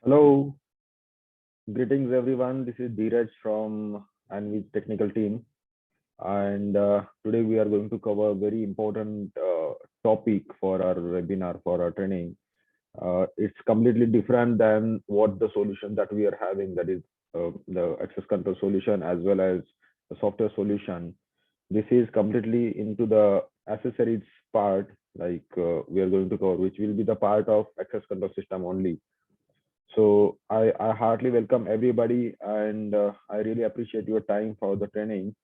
Hello, greetings everyone. This is Dheeraj from Anviz technical team, and today we are going to cover a very important topic for our webinar for our training. It's completely different than what the solution that we are having, that is the access control solution as well as the software solution. This is completely into the accessories part, we are going to cover, which will be the part of access control system only. So I heartily welcome everybody, and I really appreciate your time for the training.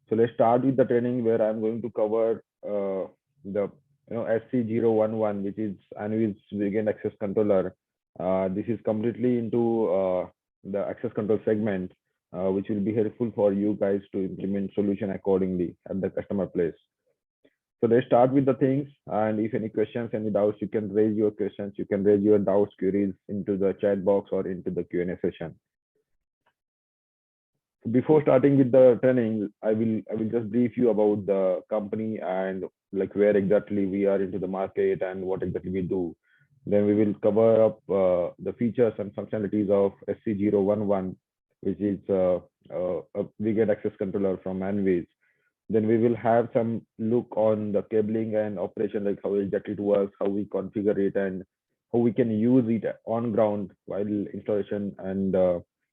So let's start with the training where I'm going to cover the SC011, which is Anviz Wiegand access controller. This is completely into the access control segment, which will be helpful for you guys to implement solution accordingly at the customer place. So let's start with the things. And if any questions, any doubts, you can raise your questions. You can raise your doubts, queries into the chat box or into the Q&A session. Before starting with the training, I will just brief you about the company and like where exactly we are into the market and what exactly we do. Then we will cover up the features and functionalities of SC011, which is a Wiegand access controller from Anviz. Then we will have some look on the cabling and operation, like how exactly it works, how we configure it, and how we can use it on ground while installation and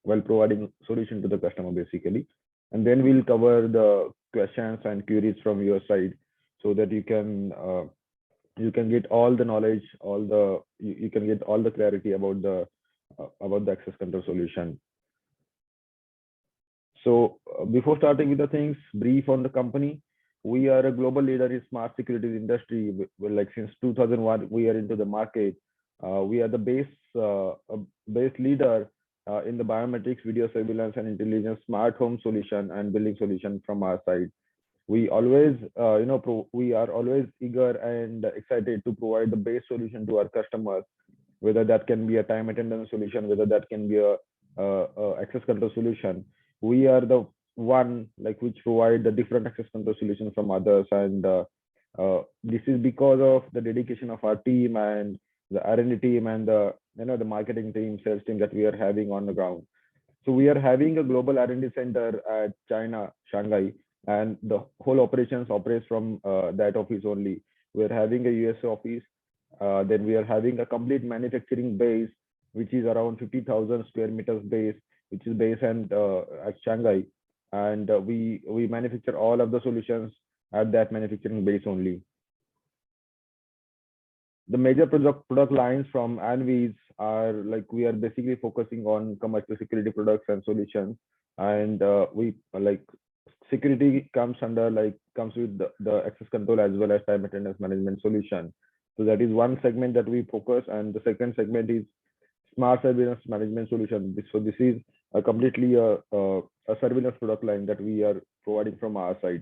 while providing solution to the customer basically. And then we'll cover the questions and queries from your side, so that you can get all the knowledge, you can get all the clarity about the access control solution. So before starting with the things, brief on the company. We are a global leader in smart security industry. Like since 2001, we are into the market. We are the base leader in the biometrics, video surveillance, and intelligence smart home solution and building solution from our side. We always, we are always eager and excited to provide the best solution to our customers, whether that can be a time attendance solution, whether that can be a access control solution. We are the one like which provide the different access control solutions from others, and this is because of the dedication of our team and the R&D team and the marketing team, sales team that we are having on the ground. So we are having a global R&D center at China, Shanghai, and the whole operations operates from that office only. We are having a US office. Then we are having a complete manufacturing base, which is around 50,000 square meters base, which is based at Shanghai, and we manufacture all of the solutions at that manufacturing base only. The major product lines from Anviz are like we are basically focusing on commercial security products and solutions, and we like security comes with the access control as well as time attendance management solution. So that is one segment that we focus, and the second segment is smart surveillance management solution. So this is a completely a surveillance product line that we are providing from our side.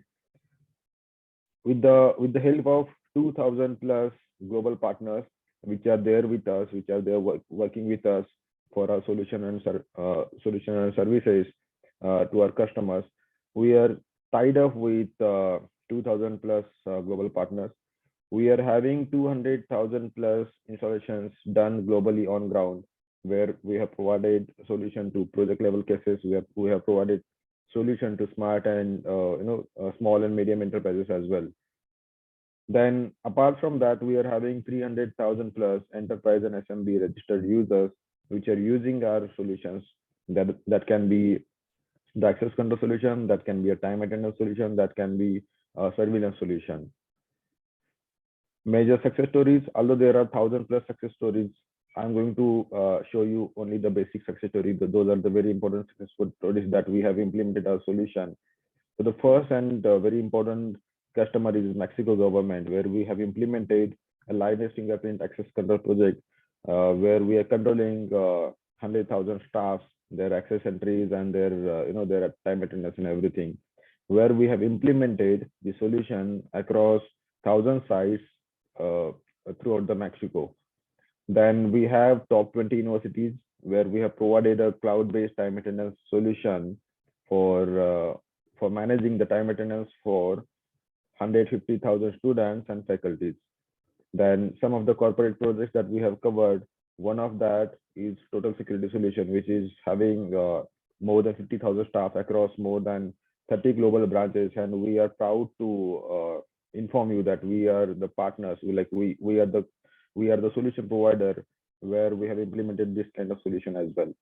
With the help of 2,000 plus global partners, which are there with us, which are there working with us for our solution and services to our customers. We are tied up with 2,000 plus global partners. We are having 200,000 plus installations done globally on ground, where we have provided solution to project level cases. We have provided solution to smart and small and medium enterprises as well. Then apart from that, we are having 300,000 plus enterprise and SMB registered users which are using our solutions. That can be the access control solution, that can be a time attendance solution, that can be a surveillance solution. Major success stories, although there are 1,000 plus success stories, I'm going to show you only the basic success stories. Those are the very important success stories that we have implemented our solution. So the first and very important customer is Mexico government, where we have implemented a liveness fingerprint access control project, where we are controlling 100,000 staffs, their access entries, and their time attendance and everything, where we have implemented the solution across 1,000 sites throughout the Mexico. Then we have top 20 universities, where we have provided a cloud-based time attendance solution for managing the time attendance for 150,000 students and faculties. Then some of the corporate projects that we have covered, One of that is total security solution, which is having more than 50,000 staff across more than 30 global branches, and we are proud to inform you that we are the partners. We are the solution provider where we have implemented this kind of solution as well.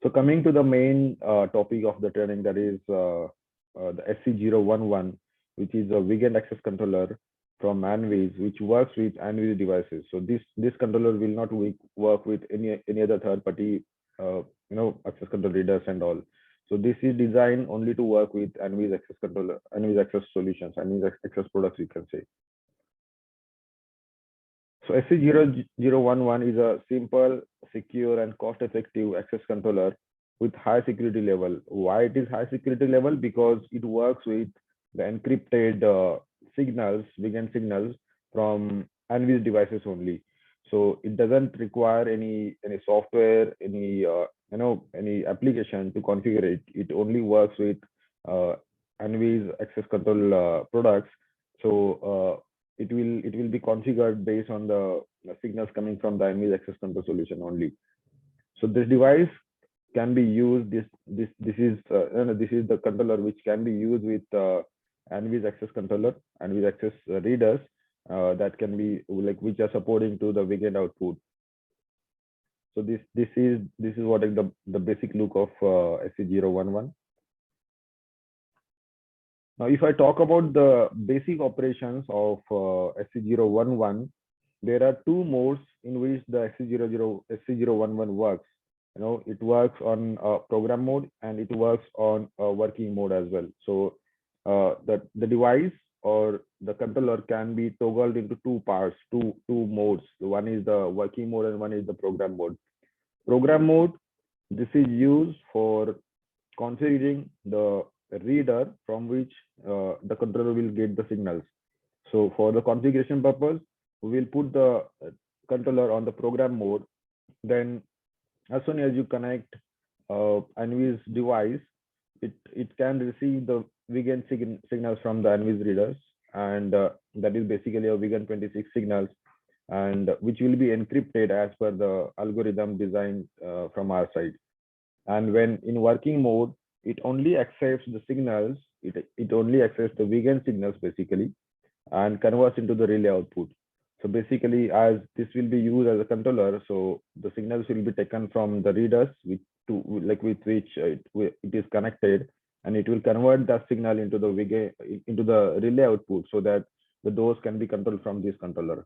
So coming to the main topic of the training, that is the SC011, which is a Wiegand access controller from Anviz, which works with Anviz devices. So this controller will not work with any other third party, access control readers and all. So this is designed only to work with Anviz access controller, Anviz access solutions, Anviz access products, you can say. So SC011 is a simple, secure, and cost-effective access controller with high security level. Why it is high security level? Because it works with the encrypted signals, Wiegand signals from Anviz devices only. So it doesn't require any software, any application to configure it. It only works with Anviz access control products. So it will be configured based on the signals coming from the Anviz access control solution only. So this device can be used. This is the controller which can be used with Anviz access controller, Anviz access readers that can be which are supporting to the Wiegand output. So this is what is the basic look of SC011. Now, if I talk about the basic operations of SC011, there are two modes in which the SC011 works. It works on program mode and it works on working mode as well. So the device or the controller can be toggled into two parts, two modes. One is the working mode and one is the program mode. Program mode, this is used for configuring the reader from which the controller will get the signals. So for the configuration purpose, we will put the controller on the program mode. Then as soon as you connect Anviz device, it can receive the Wiegand signals from the Anviz readers, and that is basically a Wiegand 26 signals, and which will be encrypted as per the algorithm designed from our side. And when in working mode, it only accepts the signals, it only accepts the Wiegand signals basically, and converts into the relay output. So basically, as this will be used as a controller, so the signals will be taken from the readers with which it is connected, and it will convert that signal into the relay output, so that the doors can be controlled from this controller.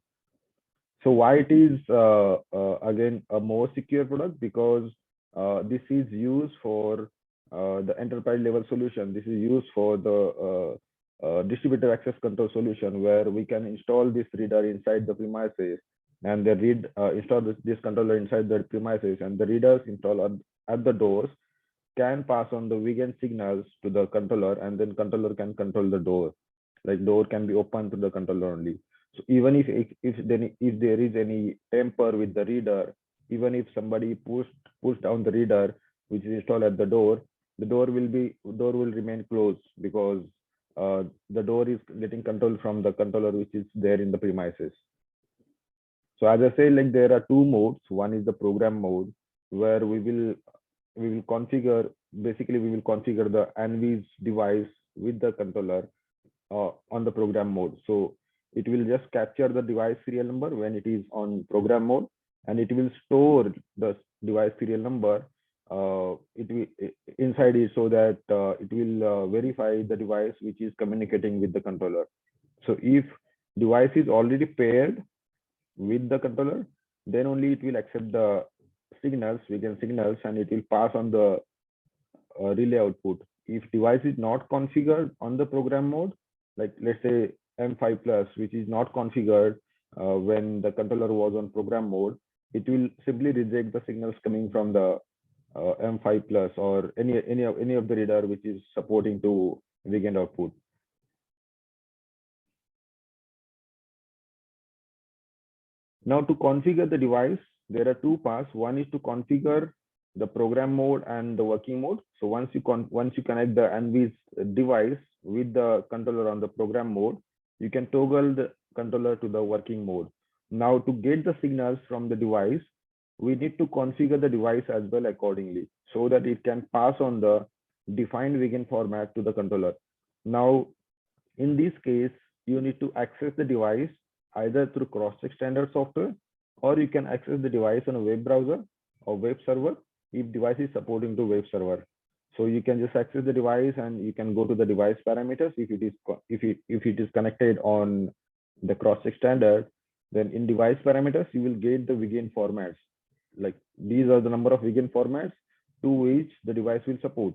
So why it is again a more secure product? Because this is used for the enterprise level solution. This is used for the distributed access control solution, where we can install this reader inside the premises, and they install this controller inside the premises, and the readers installed at the doors can pass on the Wiegand signals to the controller, and then controller can control the door. Like door can be opened to the controller only. So even if there is any tamper with the reader, even if somebody push down the reader which is installed at the door will remain closed, because the door is getting control from the controller which is there in the premises. So as I say, there are two modes. One is the program mode, where we will configure the Anviz device with the controller on the program mode. So it will just capture the device serial number when it is on program mode, and it will store the device serial number inside it, so that it will verify the device which is communicating with the controller. So if device is already paired with the controller, then only it will accept the signals, Wiegand signals, and it will pass on the relay output. If device is not configured on the program mode, like let's say M5 plus, which is not configured when the controller was on program mode, it will simply reject the signals coming from the M5 plus or any of the reader which is supporting to Wiegand output. Now to configure the device, there are two parts. One is to configure the program mode and the working mode. So once you connect the Anviz device with the controller on the program mode, you can toggle the controller to the working mode. Now to get the signals from the device, we need to configure the device as well accordingly so that it can pass on the defined Wiegand format to the controller. Now, in this case, you need to access the device either through cross-check standard software, or you can access the device on a web browser or web server if device is supporting to web server. So you can just access the device and you can go to the device parameters if it is connected on the cross-check standard. Then in device parameters, you will get the Wiegand formats. Like these are the number of Wiegand formats to which the device will support.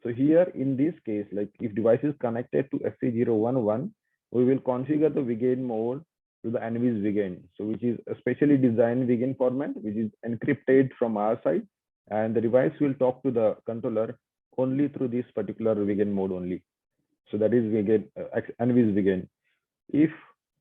So here in this case, like if device is connected to SC011, we will configure the Wiegand mode to the Anviz Wiegand. So which is a specially designed Wiegand format, which is encrypted from our side, and the device will talk to the controller only through this particular Wiegand mode only. So that is Wiegand, Anviz Wiegand. If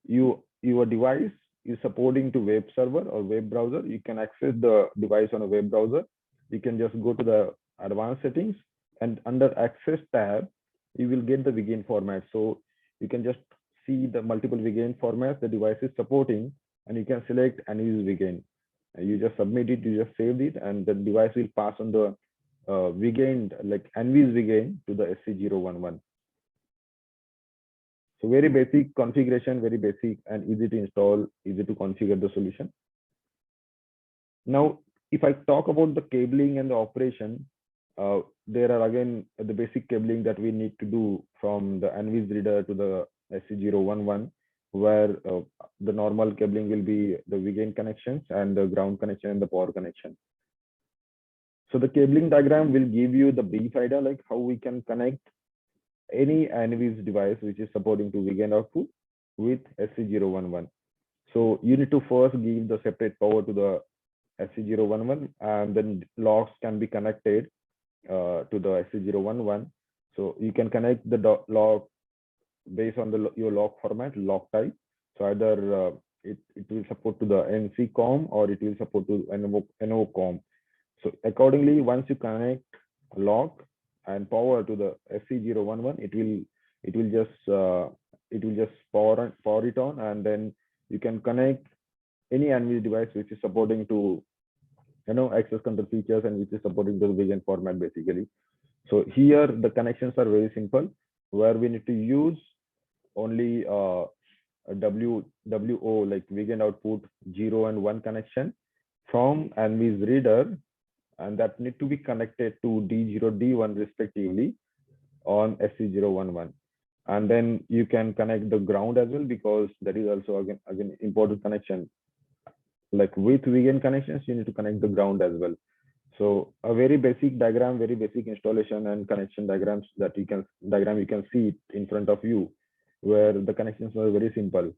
your device is supporting to web server or web browser, you can access the device on a web browser. You can just go to the advanced settings, and under access tab, you will get the Wiegand format. So you can just see the multiple Wiegand formats the device is supporting, and you can select Aniz Wiegand. You just submit it, you just save it, and the device will pass on the Wiegand, like Anviz Wiegand, to the SC011. So very basic configuration, very basic and easy to install, easy to configure the solution. Now, if I talk about the cabling and the operation, there are again the basic cabling that we need to do from the Anviz reader to the SC011, where the normal cabling will be the Wiegand connections and the ground connection and the power connection. So the cabling diagram will give you the brief idea like how we can connect any Anviz device which is supporting to Wiegand output with SC011. So you need to first give the separate power to the SC011, and then locks can be connected to the SC011. So you can connect the lock based on your lock format, lock type. So either it will support to the NC COM or it will support to NO COM. So accordingly, once you connect lock and power to the SC011, it will just power it on, and then you can connect any Anviz device which is supporting to access control features and which is supporting the Wiegand format basically. So here the connections are very simple, where we need to use only a WO, like Wiegand output 0 and 1 connection from Anviz reader, and that need to be connected to D0, D1 respectively on SC011. And then you can connect the ground as well, because that is also again important connection. Like with Wiegand connections, you need to connect the ground as well. So a very basic diagram, very basic installation and connection diagrams that you can see it in front of you, where the connections are very simple.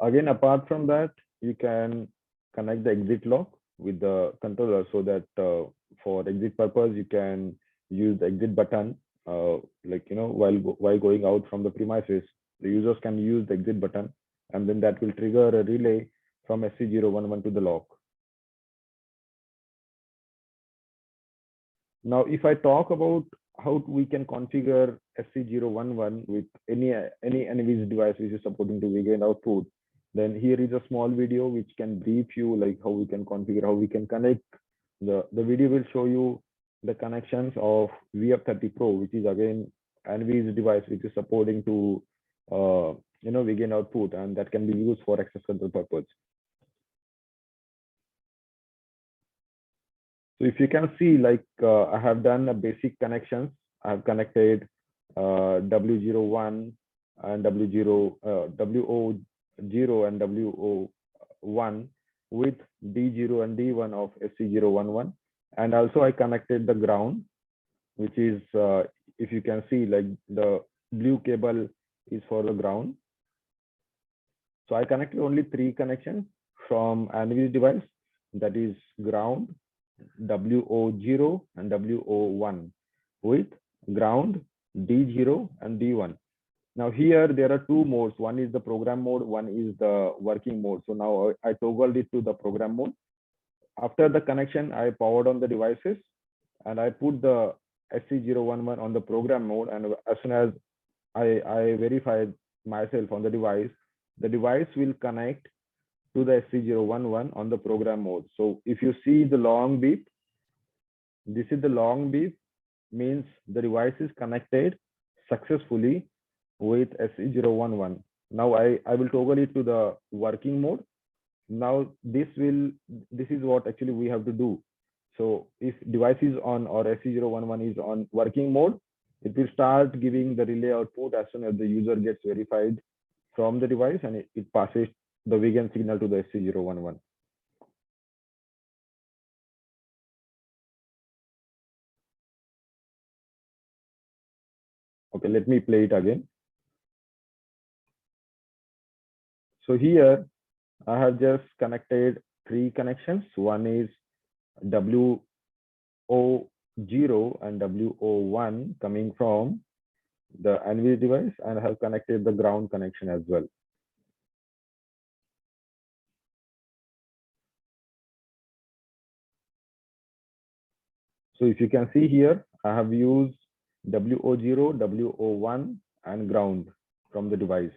Again, apart from that, you can connect the exit lock with the controller, so that for exit purpose, you can use the exit button. While going out from the premises, the users can use the exit button, and then that will trigger a relay from SC011 to the lock. Now, if I talk about how we can configure SC011 with any Anviz device which is supporting to Wiegand output, then here is a small video which can brief you like how we can configure, how we can connect. The video will show you the connections of VF30 Pro, which is again Anviz device which is supporting to Wiegand output, and that can be used for access control purpose. So if you can see, like I have done a basic connections. I have connected W01 and WO0 and WO1 with D0 and D1 of SC011, and also I connected the ground, which is if you can see, like the blue cable is for the ground. So I connected only 3 connections from Anviz device, that is ground, WO0 and WO1 with ground, D0 and D1. Now here there are 2 modes. One is the program mode, one is the working mode. So now I toggled it to the program mode. After the connection, I powered on the devices and I put the SC011 on the program mode, and as soon as I verify myself on the device will connect to the SC011 on the program mode. So if you see the long beep, this is the long beep, means the device is connected successfully with SC011. Now I will toggle it to the working mode. Now this is what actually we have to do. So if device is on or SC011 is on working mode, it will start giving the relay output as soon as the user gets verified from the device, and it passes the Wiegand signal to the SC011. Okay, let me play it again. So here I have just connected 3 connections. One is WO0 and WO1 coming from the Anviz device, and I have connected the ground connection as well. So if you can see here, I have used WO0, WO1 and ground from the device.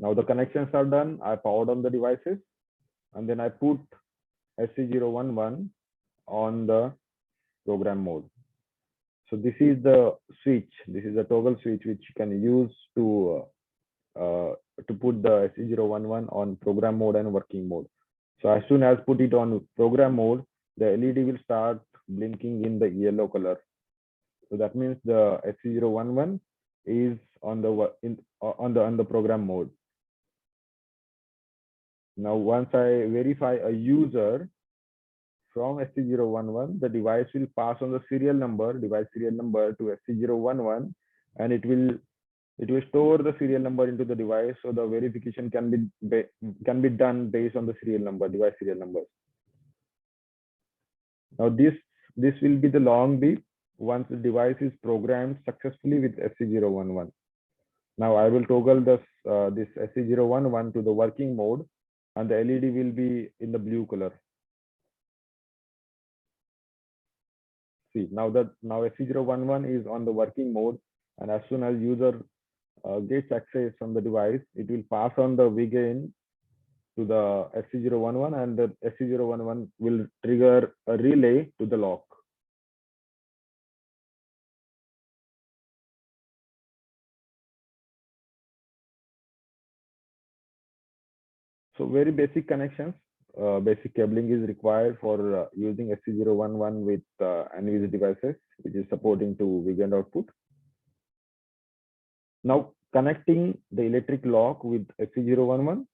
Now the connections are done. I powered on the devices, and then I put SC011 on the program mode. So this is the switch. This is a toggle switch which you can use to put the SC011 on program mode and working mode. So as soon as put it on program mode, the LED will start blinking in the yellow color. So that means the SC011 is on the program mode. Now once I verify a user from SC011, the device will pass on the device serial number to SC011, and it will store the serial number into the device, so the verification can be done based on the device serial number. Now this will be the long beep once the device is programmed successfully with SC011. Now I will toggle this SC011 to the working mode, and the LED will be in the blue color. See, now SC011 is on the working mode, and as soon as user gets access from the device, it will pass on the Wiegand to the SC011, and the SC011 will trigger a relay to the lock. So very basic connections, basic cabling is required for using SC011 with Anviz devices, which is supporting to Wiegand output. Now connecting the electric lock with SC011.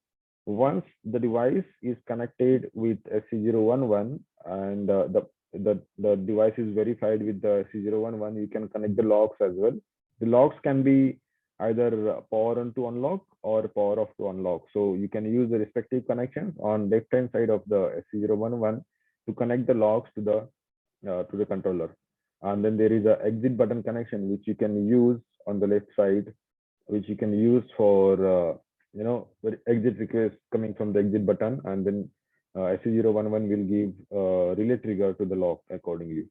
Once the device is connected with SC011 and the device is verified with the SC011, you can connect the locks as well. The locks can be either power on to unlock or power off to unlock. So you can use the respective connections on left hand side of the SC011 to connect the locks to the controller. And then there is a exit button connection which you can use on the left side, which you can use for exit request coming from the exit button, and then SC011 will give relay trigger to the lock accordingly.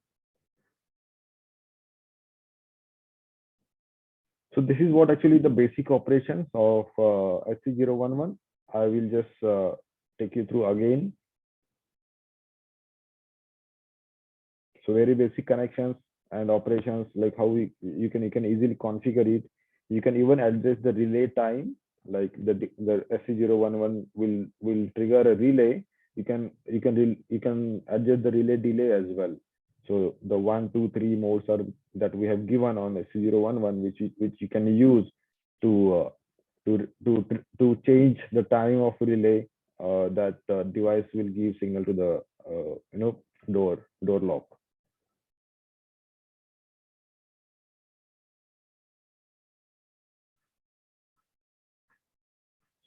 So this is what actually the basic operations of SC011. I will just take you through again. So very basic connections and operations, like how you can easily configure it. You can even adjust the relay time, like the SC011 will trigger a relay. You can adjust the relay delay as well. So the 1, 2, 3 modes are that we have given on SC011, which you can use to change the time of relay that device will give signal to the door lock.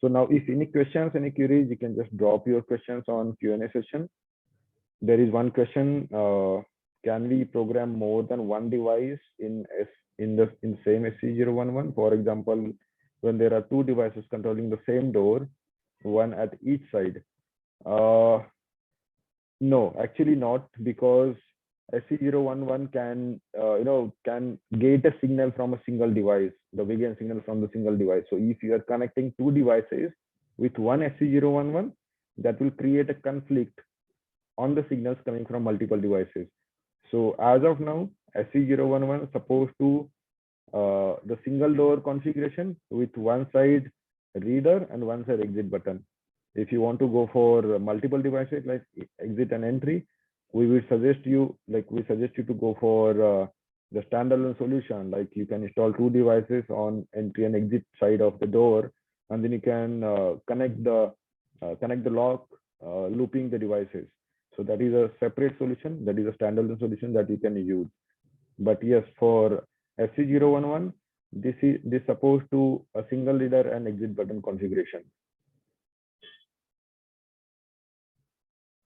So now if any questions, any queries, you can just drop your questions on Q&A session. There is one question, can we program more than one device in same SC011? For example, when there are two devices controlling the same door, one at each side. No, actually not, because SC011 can can get a signal from a single device, the Wiegand signal from the single device. So if you are connecting two devices with one SC011, that will create a conflict on the signals coming from multiple devices. So as of now, SC011 supposed to the single door configuration with one side reader and one side exit button. If you want to go for multiple devices like exit and entry, we suggest you to go for the standalone solution. Like you can install two devices on entry and exit side of the door, and then you can connect the lock, looping the devices. So that is a separate solution. That is a standalone solution that you can use. But yes, for SC011, this supposed to a single reader and exit button configuration.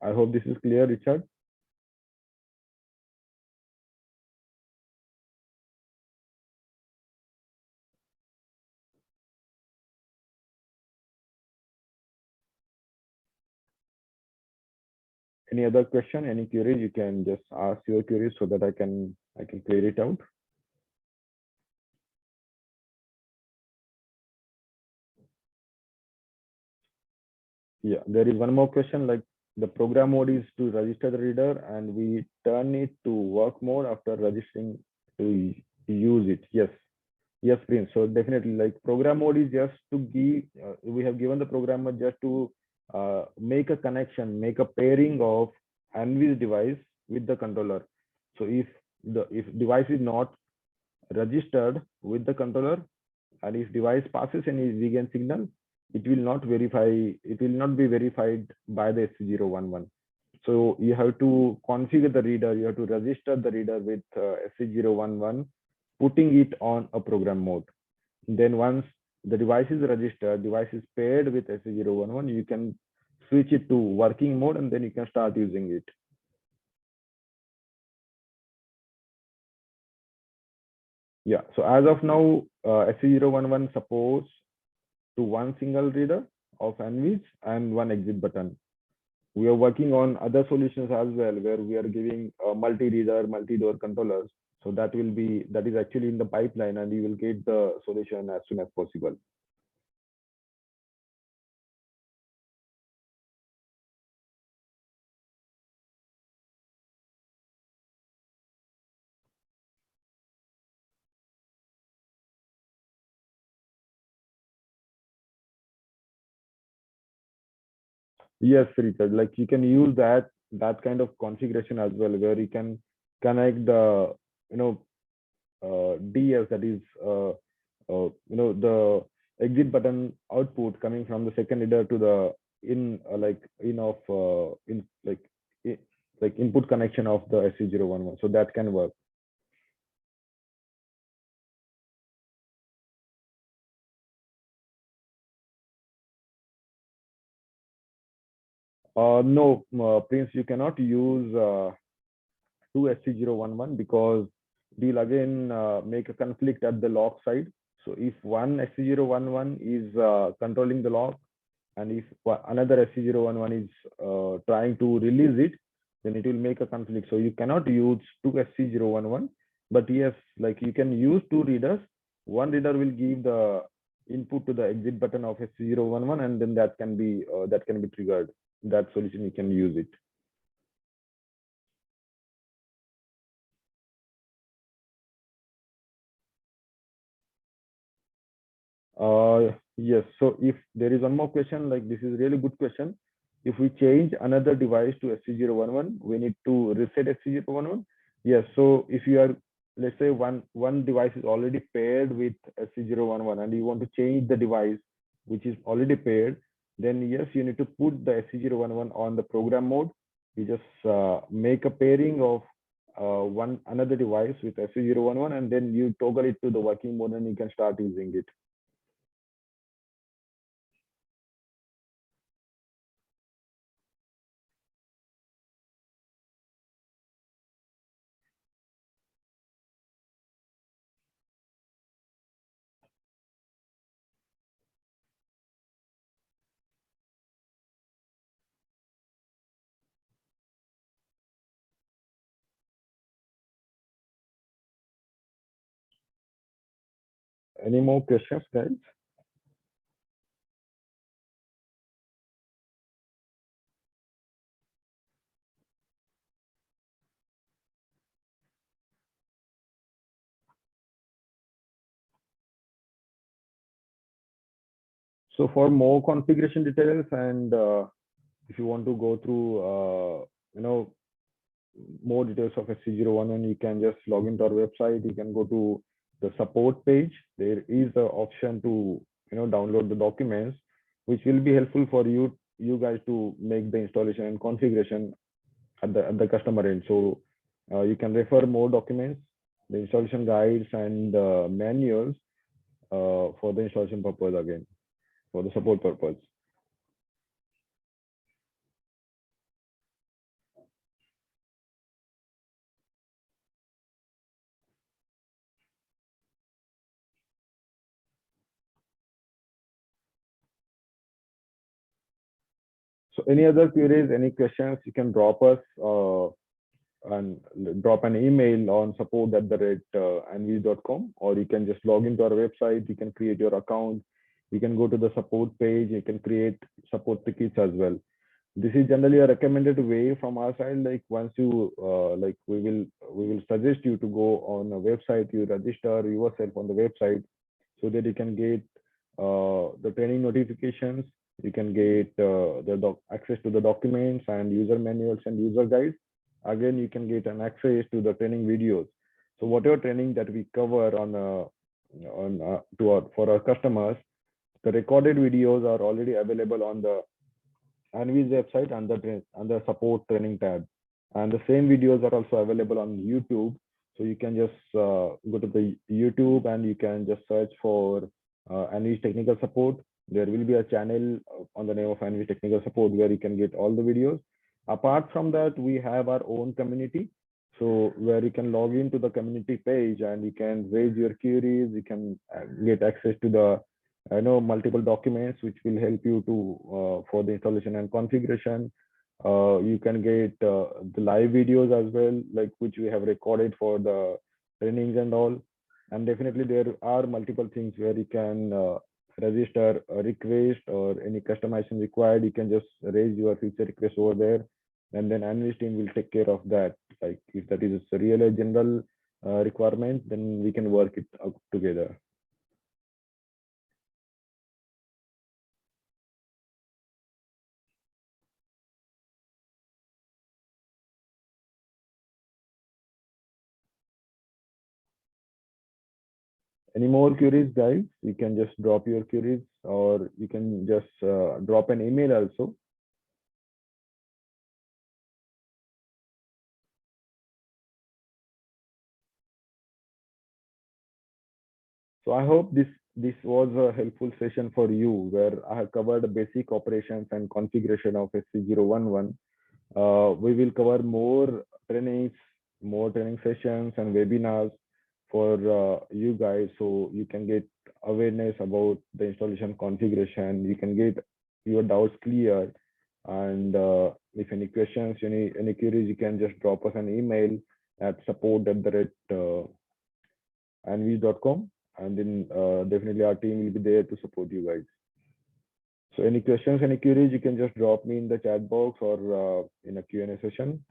I hope this is clear, Richard. Any other question, any queries, you can just ask your queries so that I can clear it out. Yeah, there is one more question, like the program mode is to register the reader and we turn it to work mode after registering to use it. Yes, Prince. So definitely, like program mode is just to give, we have given the programmer just to make a connection, make a pairing of Anviz device with the controller. So if device is not registered with the controller, and if device passes any Wiegand signal, it will not be verified by the SC011. So you have to configure the reader, you have to register the reader with SC011, putting it on a program mode. Then once the device is registered, device is paired with SC011, you can switch it to working mode and then you can start using it. Yeah, so as of now, SC011 supports to one single reader of Anviz and one exit button. We are working on other solutions as well, where we are giving multi-reader, multi-door controllers. So that is actually in the pipeline, and you will get the solution as soon as possible. Yes, Richard, like you can use that kind of configuration as well, where you can connect the DS, that is the exit button output coming from the second reader to the input connection of the SC011. So that can work. No, Prince, you cannot use to SC011 because we'll again make a conflict at the lock side. So if one SC011 is controlling the lock, and if another SC011 is trying to release it, then it will make a conflict. So you cannot use two SC011, but yes, like you can use two readers. One reader will give the input to the exit button of SC011, and then that can be triggered. That solution you can use it. Yes. So if there is one more question, like this is really good question. If we change another device to SC011, we need to reset SC011. Yes. So if you are, let's say one device is already paired with SC011 and you want to change the device which is already paired, then yes, you need to put the SC011 on the program mode. You just make a pairing of another device with SC011, and then you toggle it to the working mode and you can start using it. Any more questions, guys? So for more configuration details and if you want to go through, more details of SC011, you can just log into our website. You can go to the support page. There is the option to, download the documents, which will be helpful for you guys to make the installation and configuration at the customer end. So you can refer more documents, the installation guides and manuals for the installation purpose again, for the support purpose. So any other queries, any questions, you can drop us and drop an email on support@anviz.com, or you can just log into our website. You can create your account. You can go to the support page. You can create support tickets as well. This is generally a recommended way from our side. Like once you we will suggest you to go on a website, you register yourself on the website so that you can get the training notifications. You can get access to the documents and user manuals and user guides. Again, you can get an access to the training videos. So whatever training that we cover for our customers, the recorded videos are already available on the Anviz website under support training tab. And the same videos are also available on YouTube. So you can just go to the YouTube and you can just search for Anviz technical support. There will be a channel on the name of Anviz technical support where you can get all the videos. Apart from that, we have our own community. So where you can log into the community page and you can raise your queries, you can get access to the multiple documents which will help you to for the installation and configuration. You can get the live videos as well, like which we have recorded for the trainings and all. And definitely there are multiple things where you can register a request or any customization required. You can just raise your feature request over there, and then analyst team will take care of that. Like if that is really a general requirement, then we can work it out together. Any more queries, guys? You can just drop your queries, or you can just drop an email also. So I hope this was a helpful session for you, where I have covered the basic operations and configuration of SC011. We will cover more training sessions and webinars for you guys, so you can get awareness about the installation configuration. You can get your doubts clear, and if any questions, any queries, you can just drop us an email at support@anviz.com, and then definitely our team will be there to support you guys. So any questions, any queries, you can just drop me in the chat box or in a Q&A session.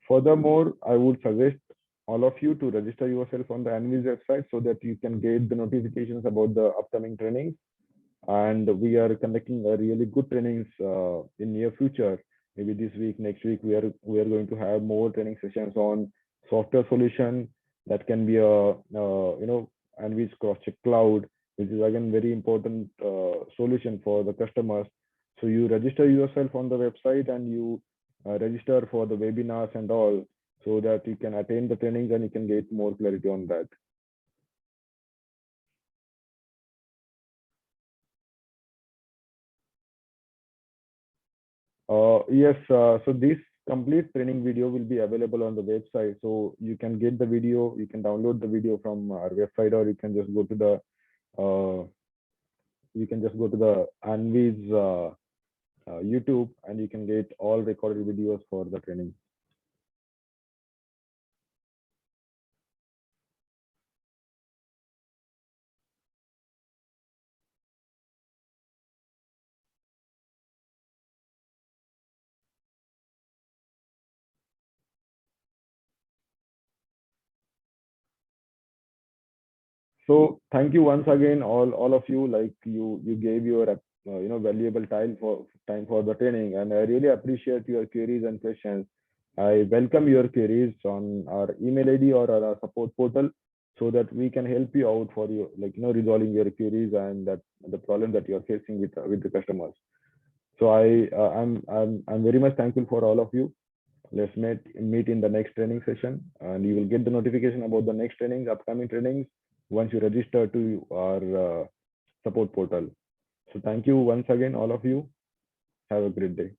Furthermore, I would suggest all of you to register yourself on the Anviz website so that you can get the notifications about the upcoming trainings. And we are conducting a really good trainings in near future. Maybe this week, next week, we are going to have more training sessions on software solution that can be a Anviz cross-check cloud, which is again very important solution for the customers. So you register yourself on the website and you register for the webinars and all, so that you can attend the trainings and you can get more clarity on that. Yes, so this complete training video will be available on the website. So you can get the video, you can download the video from our website, or you can just go to the Anviz YouTube, and you can get all recorded videos for the training. So thank you once again, all of you. Like you gave your valuable time for the training, and I really appreciate your queries and questions. I welcome your queries on our email ID or our support portal, so that we can help you out for you, resolving your queries and that the problem that you are facing with the customers. So I'm very much thankful for all of you. Let's meet in the next training session, and you will get the notification about the next trainings, upcoming trainings, once you register to our support portal. So thank you once again, all of you. Have a great day.